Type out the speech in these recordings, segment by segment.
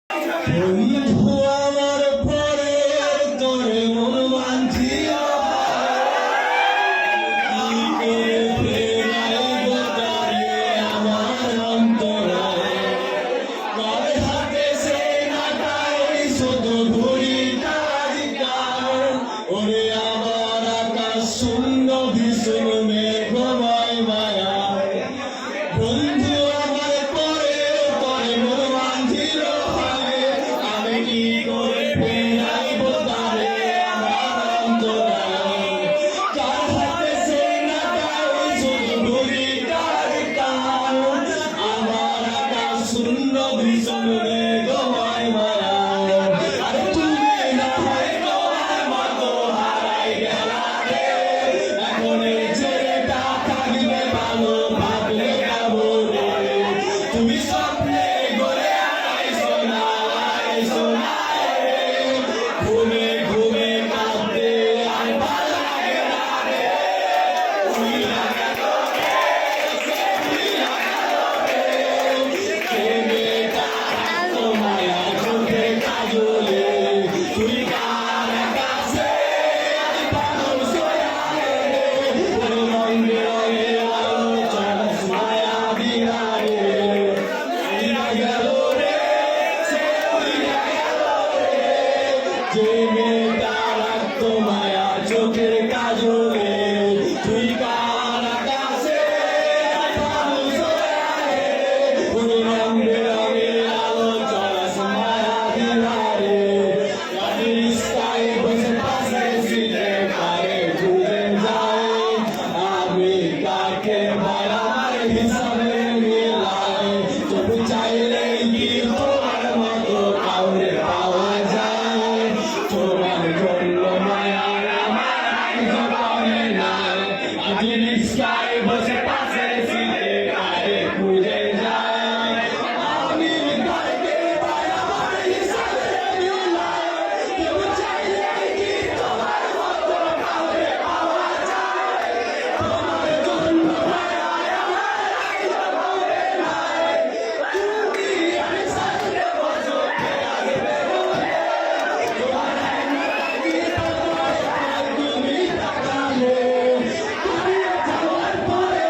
বন্ধু আমার পরে তোরে মন মানছিল আমার অন্তরে কার হাতে সে নাটাই শুধু ঘুড়িটার গান ওরে আমার আকাশ শূন্য ভীষণ মেঘময় মায়া বন্ধু আমার পরে তোরে মন মানছিল আমি কি করে ফেরাইব তারে আমার অন্তরায় কার হাতে সে নাটাই শুধু ঘুড়িটার গান আমার আকাশ শূন্য ভীষণ মেঘময় মায়া আর তুমি না হয় তোমার মতো হারাই গেলা রে এখন এই ছেলেটা থাকবে ভালো ভাবলে কেমন রে তুমি স্বপ্নে গড়ে আইসো না রে ঘুমে ঘুমে কাঁদতে আর ভালো লাগে না রে উইলা গেল রে কে মেয়েটা এত মায়া চোখে কাজলে তুই কার কাছে আজ পাগল সোয়া রে ওরে রঙে রঙে আলো চড়াস মায়া দিয়া রে উইলা গেল রে সে উইলা গেল রে যে মেয়েটা রাখতো মায়া চোখের কাজলে তুই কার কাছে আজ পাগল সোয়া রে ওরে রঙে রঙে আলো চড়াস মায়া দিয়া রে গাড়ির স্কাই বসে পাশে সিটে কারে খুঁজে যায় আমি কাকে ভাই আমার হিসাবে মিলাই তবু চাইলে কি তোমার মতো কাউরে পাওয়া যায় তোমার জন্য মায়া আমার জবানে নাই গাড়ির স্কাই বসে পাশে সিটে কারে খুঁজে যায় আমি কাকে ভাই আমার হিসাবে মিলাই তবু চাইলে কি তোমার মতো কাউরে পাওয়া যায় তোমার জন্য মায়া আমার জবানে নাই তুমি আমি সাথে বসো আসবে বলে তোমার কি তুমি তাকালে তুমি যাওয়ার পরে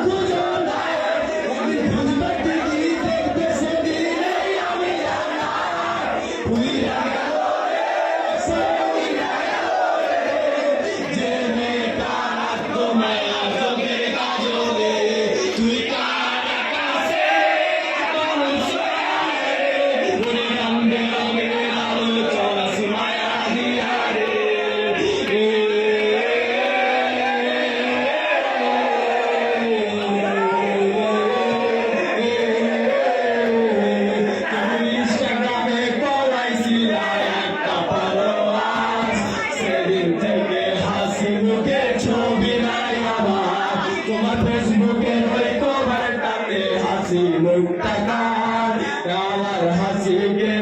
খুঁজো না আমি বুঝবে কি দেখবে সেদিনে আমি জানা উইরা গেল রে সে উইরা গেল রে যে মেয়েটা রাখতো মায়া চোখের কাজলে তুই কার কাছে এখন সোয়া রে ওরে রঙে রঙে আলো চড়াস মায়া দিয়া রে তুমি ইনস্টাগ্রামে করাইছিলা একটা ফলোয়ার সেদিন থেকে হাসি মুখে ছবি নাই আমার তোমার ফেসবুকের ওই কভারটাতে হাসি মুখটা কার আমার হাসি গে